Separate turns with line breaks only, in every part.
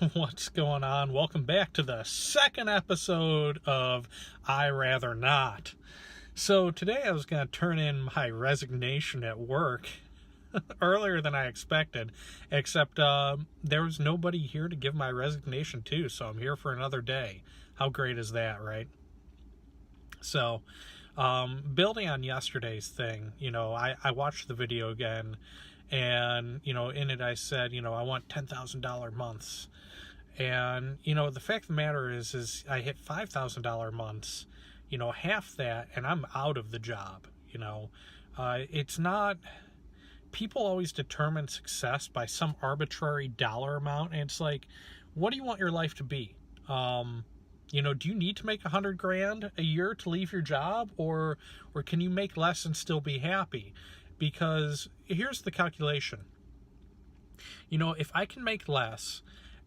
What's going on? Welcome back to the second episode of I Rather Not. So today I was going to turn in my resignation at work earlier than I expected, except there was nobody here to give my resignation to, so I'm here for another day. How great is that, right? So, building on yesterday's thing, I watched the video again, and, in it I said, I want $10,000 months. And, the fact of the matter is I hit $5,000 months, half that, and I'm out of the job, It's not, people always determine success by some arbitrary dollar amount, and it's like, what do you want your life to be? Do you need to make $100,000 a year to leave your job, or can you make less and still be happy? Because here's the calculation. If I can make less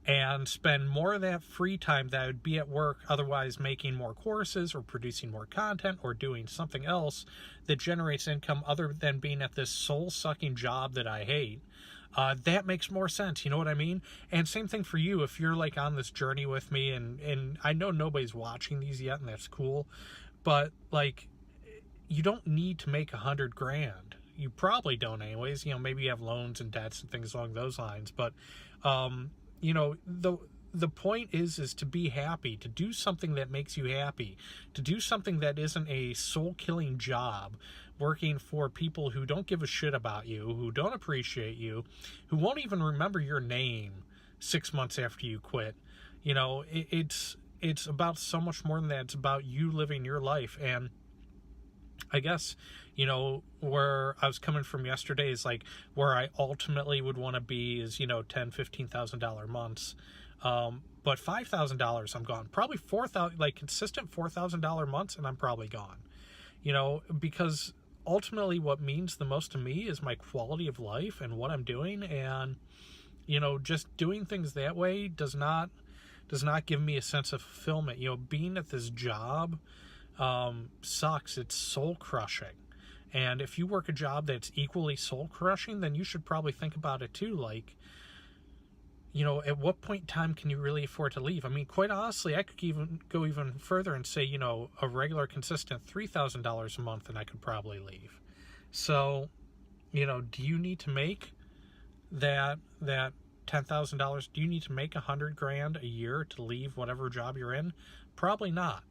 and spend more of that free time that I would be at work, otherwise making more courses or producing more content or doing something else that generates income other than being at this soul-sucking job that I hate, that makes more sense. You know what I mean? And same thing for you. If you're like on this journey with me, and I know nobody's watching these yet, and that's cool, but like, you don't need to make $100,000. You probably don't anyways. Maybe you have loans and debts and things along those lines, but the point is to be happy, to do something that makes you happy, to do something that isn't a soul-killing job, working for people who don't give a shit about you, who don't appreciate you, who won't even remember your name 6 months after you quit. It's about so much more than that. It's about you living your life. And I guess, where I was coming from yesterday is like where I ultimately would want to be is, $10,000, $15,000 months. But $5,000, I'm gone. Probably $4,000, like consistent $4,000 months, and I'm probably gone. Because ultimately what means the most to me is my quality of life and what I'm doing. And, just doing things that way does not give me a sense of fulfillment. Being at this job sucks. It's soul crushing. And if you work a job that's equally soul crushing, then you should probably think about it too. Like, at what point in time can you really afford to leave? I mean, quite honestly, I could even go even further and say, a regular consistent $3,000 a month, and I could probably leave. So, do you need to make that $10,000? Do you need to make $100,000 a year to leave whatever job you're in? Probably not.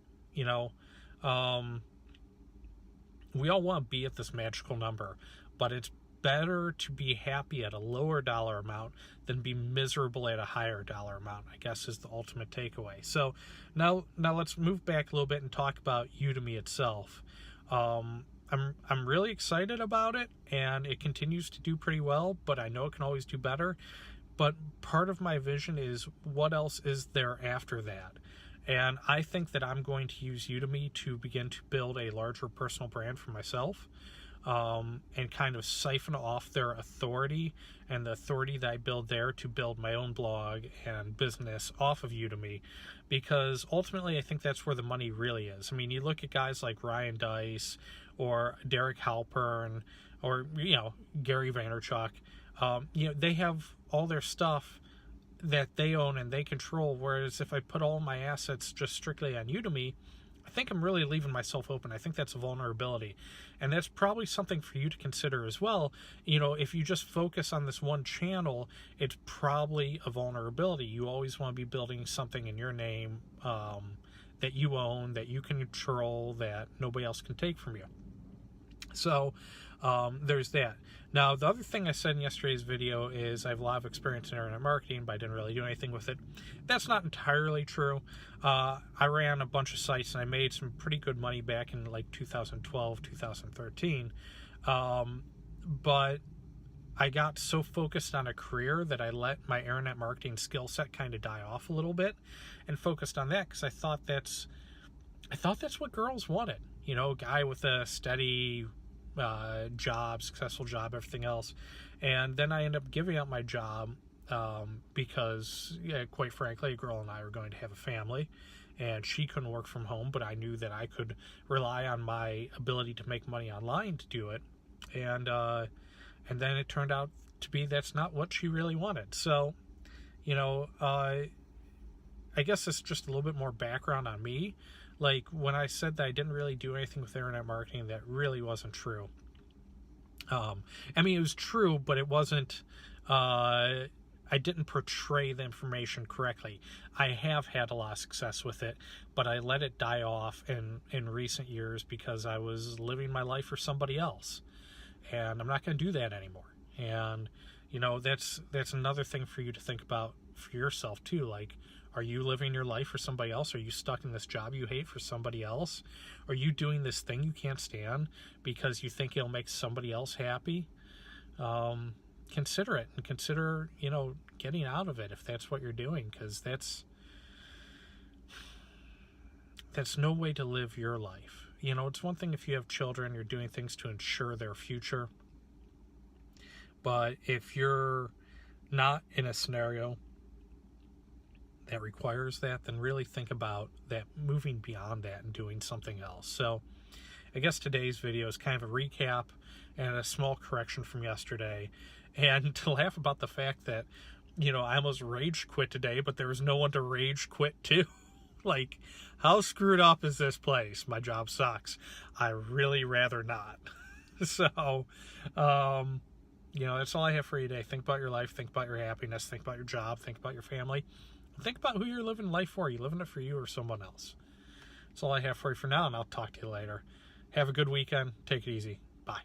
We all want to be at this magical number, but it's better to be happy at a lower dollar amount than be miserable at a higher dollar amount, I guess, is the ultimate takeaway. So now let's move back a little bit and talk about Udemy itself. I'm really excited about it, and it continues to do pretty well, but I know it can always do better. But part of my vision is, what else is there after that? And I think that I'm going to use Udemy to begin to build a larger personal brand for myself, and kind of siphon off their authority and the authority that I build there to build my own blog and business off of Udemy, because ultimately I think that's where the money really is. I mean, you look at guys like Ryan Dice or Derek Halpern or, Gary Vaynerchuk, they have all their stuff that they own and they control, whereas if I put all my assets just strictly on Udemy, I think I'm really leaving myself open. I think that's a vulnerability, and that's probably something for you to consider as well. If you just focus on this one channel, it's probably a vulnerability. You always want to be building something in your name that you own, that you can control, that nobody else can take from you. So there's that. Now, the other thing I said in yesterday's video is I have a lot of experience in internet marketing, but I didn't really do anything with it. That's not entirely true. I ran a bunch of sites, and I made some pretty good money back in like 2012, 2013. But I got so focused on a career that I let my internet marketing skill set kind of die off a little bit and focused on that, because I thought that's what girls wanted. A guy with a steady job, successful job, everything else. And then I ended up giving up my job because, quite frankly, a girl and I were going to have a family, and she couldn't work from home, but I knew that I could rely on my ability to make money online to do it. And then it turned out to be that's not what she really wanted. So, I guess it's just a little bit more background on me. Like, when I said that I didn't really do anything with internet marketing, that really wasn't true. I mean, it was true, but it wasn't, I didn't portray the information correctly. I have had a lot of success with it, but I let it die off in recent years because I was living my life for somebody else. And I'm not going to do that anymore. And, that's another thing for you to think about for yourself too. Like, are you living your life for somebody else? Are you stuck in this job you hate for somebody else? Are you doing this thing you can't stand because you think it'll make somebody else happy? Consider it, and consider, getting out of it if that's what you're doing, because that's no way to live your life. It's one thing if you have children, you're doing things to ensure their future. But if you're not in a scenario that requires that, then really think about that, moving beyond that and doing something else. So I guess today's video is kind of a recap and a small correction from yesterday, and to laugh about the fact that, I almost rage quit today, but there was no one to rage quit to. Like, how screwed up is this place? My job sucks. I really rather not. So, that's all I have for you today. Think about your life, think about your happiness, think about your job, think about your family. Think about who you're living life for. Are you living it for you or someone else? That's all I have for you for now, and I'll talk to you later. Have a good weekend. Take it easy. Bye.